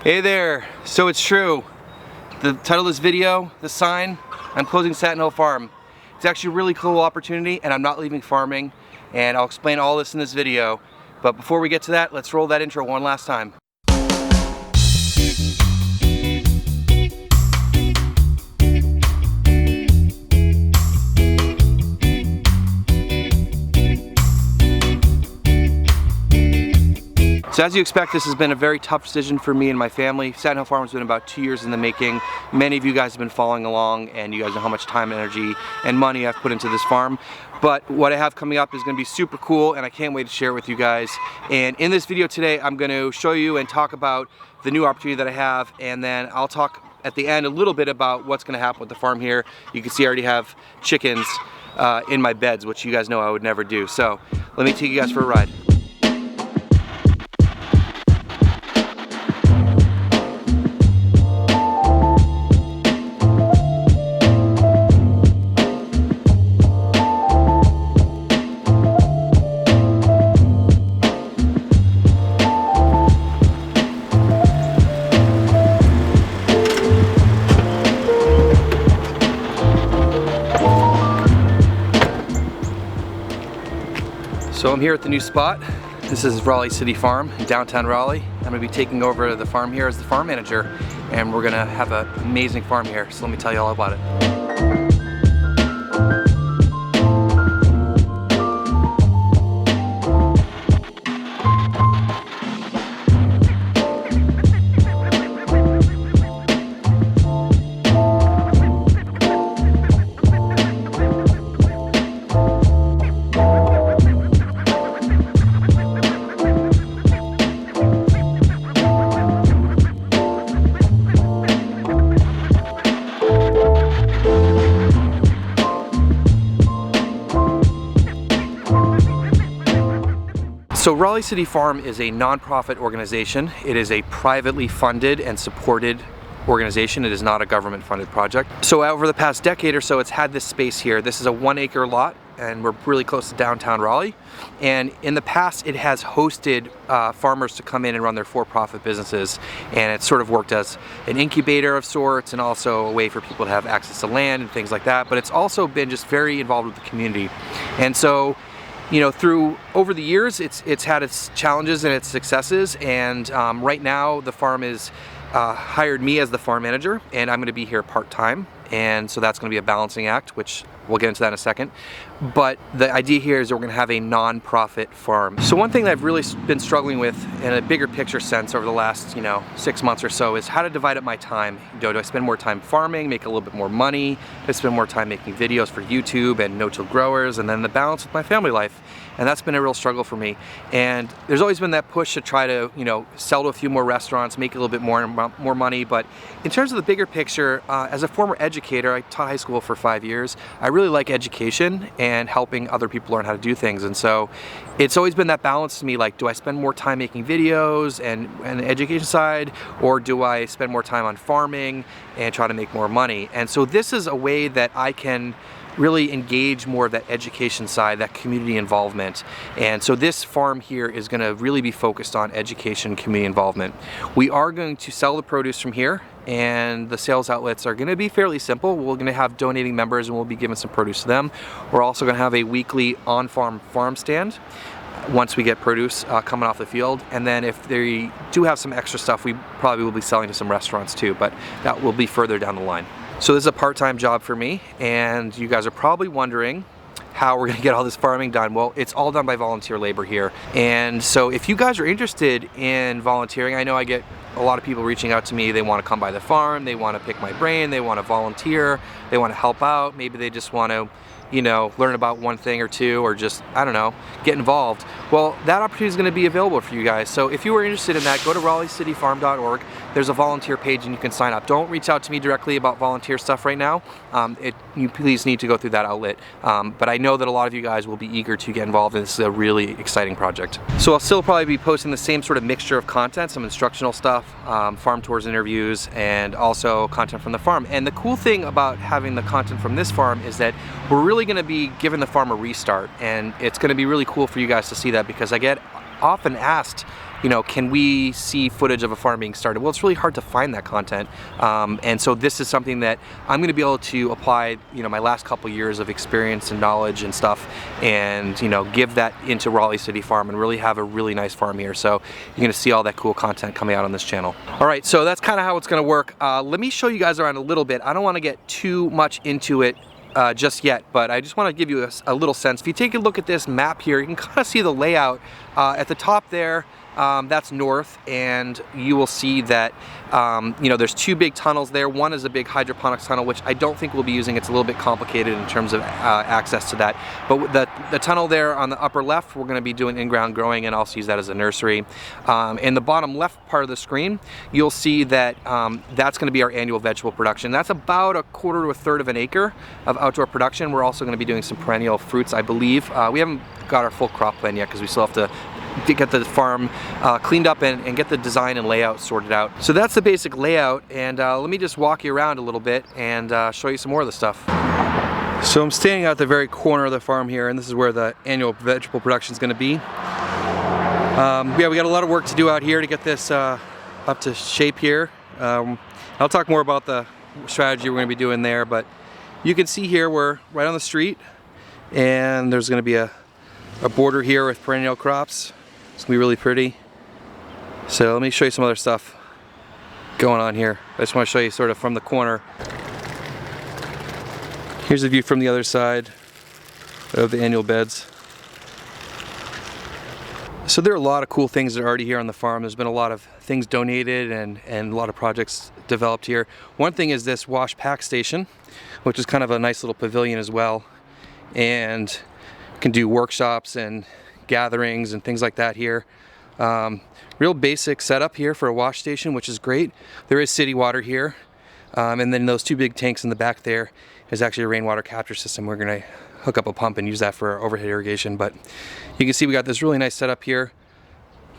Hey there, so it's true. The title of this video, the sign, I'm closing Sattin Farm. It's actually a really cool opportunity and I'm not leaving farming, and I'll explain all this in this video. But before we get to that, let's roll that intro one last time. So as you expect, this has been a very tough decision for me and my family. Sattin Farm has been about 2 years in the making. Many of you guys have been following along and you guys know how much time, energy, and money I've put into this farm. But what I have coming up is going to be super cool and I can't wait to share it with you guys. And in this video today, I'm going to show you and talk about the new opportunity that I have, and then I'll talk at the end a little bit about what's going to happen with the farm here. You can see I already have chickens in my beds, which you guys know I would never do. So let me take you guys for a ride. So I'm here at the new spot. This is Raleigh City Farm in downtown Raleigh. I'm gonna be taking over the farm here as the farm manager, and we're gonna have an amazing farm here. So let me tell you all about it. So Raleigh City Farm is a nonprofit organization. It is a privately funded and supported organization. It is not a government funded project. So over the past decade or so, it's had this space here. This is a 1 acre lot and we're really close to downtown Raleigh. And in the past, it has hosted farmers to come in and run their for-profit businesses. And it's sort of worked as an incubator of sorts and also a way for people to have access to land and things like that. But it's also been just very involved with the community. And so, you know, over the years, it's had its challenges and its successes, and right now the farm is hired me as the farm manager, and I'm going to be here part-time, and so that's going to be a balancing act, which we'll get into that in a second. But the idea here is that we're going to have a non-profit farm. So one thing that I've really been struggling with in a bigger picture sense over the last 6 months or so is how to divide up my time. Do I spend more time farming, make a little bit more money? Do I spend more time making videos for YouTube and no-till growers, and then the balance with my family life? And that's been a real struggle for me. And there's always been that push to try to, sell to a few more restaurants, make a little bit more money. But in terms of the bigger picture, as a former educator, I taught high school for 5 years. I really like education and helping other people learn how to do things. And so it's always been that balance to me, like, do I spend more time making videos and the education side, or do I spend more time on farming and try to make more money? And so this is a way that I can really engage more of that education side, that community involvement. And so this farm here is going to really be focused on education, community involvement. We are going to sell the produce from here, and the sales outlets are going to be fairly simple. We're going to have donating members and we'll be giving some produce to them. We're also going to have a weekly on-farm farm stand once we get produce coming off the field, and then if they do have some extra stuff, we probably will be selling to some restaurants too, but that will be further down the line. So this is a part-time job for me, and you guys are probably wondering how we're gonna get all this farming done. Well, it's all done by volunteer labor here. And so if you guys are interested in volunteering, I know I get a lot of people reaching out to me. They wanna come by the farm, they wanna pick my brain, they wanna volunteer, they wanna help out, maybe they just wanna learn about one thing or two, or just, I don't know, get involved. Well, that opportunity is going to be available for you guys. So if you are interested in that, go to RaleighCityFarm.org. There's a volunteer page and you can sign up. Don't reach out to me directly about volunteer stuff right now. You please need to go through that outlet. But I know that a lot of you guys will be eager to get involved, and this is a really exciting project. So I'll still probably be posting the same sort of mixture of content, some instructional stuff, farm tours, interviews, and also content from the farm. And the cool thing about having the content from this farm is that we're really going to be giving the farm a restart, and it's going to be really cool for you guys to see that, because I get often asked, you know, can we see footage of a farm being started? Well, it's really hard to find that content. And so this is something that I'm going to be able to apply, you know, my last couple years of experience and knowledge and stuff, and, you know, give that into Raleigh City Farm and really have a really nice farm here. So you're going to see all that cool content coming out on this channel. All right, so that's kind of how it's going to work. Let me show you guys around a little bit. I don't want to get too much into it just yet, but I just want to give you a little sense. If you take a look at this map here, you can kind of see the layout. At the top there, that's north, and you will see that you know, there's two big tunnels there. One is a big hydroponics tunnel, which I don't think we'll be using. It's a little bit complicated in terms of access to that. But the tunnel there on the upper left, we're going to be doing in-ground growing and also use that as a nursery. In the bottom left part of the screen, you'll see that that's going to be our annual vegetable production. That's about 1/4 to 1/3 of an acre of outdoor production. We're also going to be doing some perennial fruits, I believe. We haven't got our full crop plan yet because we still have to get the farm cleaned up and get the design and layout sorted out. So that's the basic layout, and let me just walk you around a little bit and show you some more of the stuff. So I'm standing at the very corner of the farm here, and this is where the annual vegetable production is going to be. Yeah, we got a lot of work to do out here to get this up to shape here. I'll talk more about the strategy we're going to be doing there, but you can see here we're right on the street, and there's going to be a border here with perennial crops. It's gonna be really pretty. So let me show you some other stuff going on here. I just want to show you sort of from the corner. Here's a view from the other side of the annual beds. So there are a lot of cool things that are already here on the farm. There's been a lot of things donated and a lot of projects developed here. One thing is this wash pack station, which is kind of a nice little pavilion as well, and can do workshops and gatherings and things like that here. Real basic setup here for a wash station, which is great. There is city water here, and then those two big tanks in the back there is actually a rainwater capture system. We're going to hook up a pump and use that for overhead irrigation, but you can see we got this really nice setup here.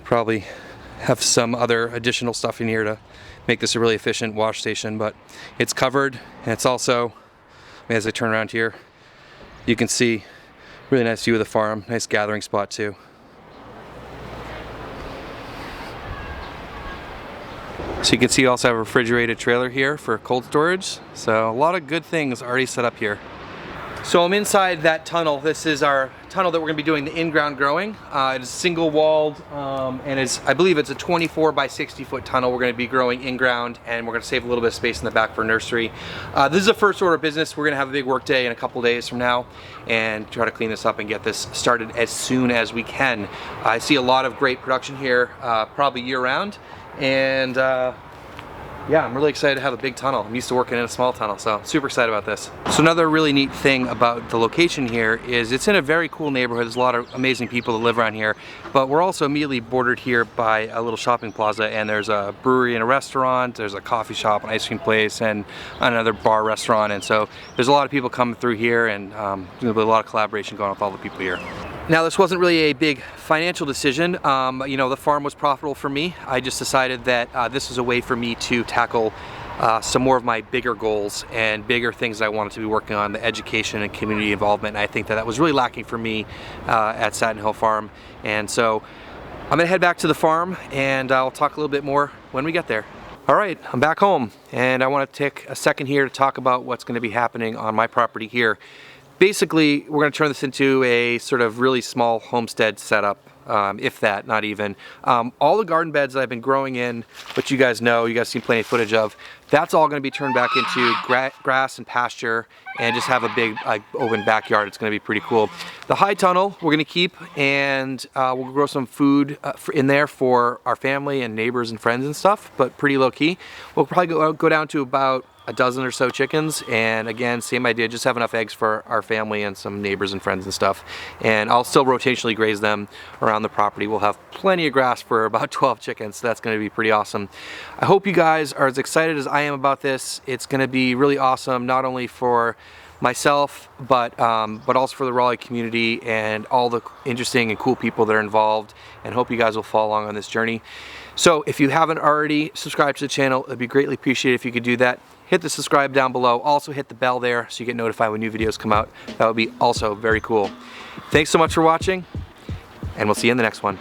Probably have some other additional stuff in here to make this a really efficient wash station, but it's covered, and it's also, as I turn around here, you can see really nice view of the farm, nice gathering spot too. So you can see you also have a refrigerated trailer here for cold storage. So a lot of good things already set up here. So I'm inside that tunnel. This is our tunnel that we're going to be doing the in-ground growing. It is single walled, and I believe it's a 24 by 60 foot tunnel. We're going to be growing in-ground, and we're going to save a little bit of space in the back for nursery. This is a first order of business. We're going to have a big work day in a couple days from now and try to clean this up and get this started as soon as we can. I see a lot of great production here, probably year round, and yeah, I'm really excited to have a big tunnel. I'm used to working in a small tunnel, so super excited about this. So another really neat thing about the location here is it's in a very cool neighborhood. There's a lot of amazing people that live around here, but we're also immediately bordered here by a little shopping plaza, and there's a brewery and a restaurant, there's a coffee shop, an ice cream place, and another bar restaurant, and so there's a lot of people coming through here, and there'll be a lot of collaboration going on with all the people here. Now, this wasn't really a big financial decision. You know, the farm was profitable for me. I just decided that this was a way for me to tackle some more of my bigger goals and bigger things I wanted to be working on, the education and community involvement. And I think that that was really lacking for me at Sattin Hill Farm. And so I'm gonna head back to the farm, and I'll talk a little bit more when we get there. All right, I'm back home, and I want to take a second here to talk about what's going to be happening on my property here. Basically, we're going to turn this into a sort of really small homestead setup, if that, not even. All the garden beds that I've been growing in, which you guys know, you guys seen plenty of footage of, that's all going to be turned back into grass and pasture, and just have a big open backyard. It's going to be pretty cool. The high tunnel we're going to keep, and we'll grow some food in there for our family and neighbors and friends and stuff, but pretty low key. We'll probably go down to about a dozen or so chickens, and again, same idea, just have enough eggs for our family and some neighbors and friends and stuff. And I'll still rotationally graze them around the property. We'll have plenty of grass for about 12 chickens, so that's going to be pretty awesome. I hope you guys are as excited as I am about this. It's going to be really awesome, not only for myself, but also for the Raleigh community and all the interesting and cool people that are involved, and hope you guys will follow along on this journey. So if you haven't already subscribed to the channel, it'd be greatly appreciated if you could do that. Hit the subscribe down below. Also hit the bell there so you get notified when new videos come out. That would be also very cool. Thanks so much for watching, and we'll see you in the next one.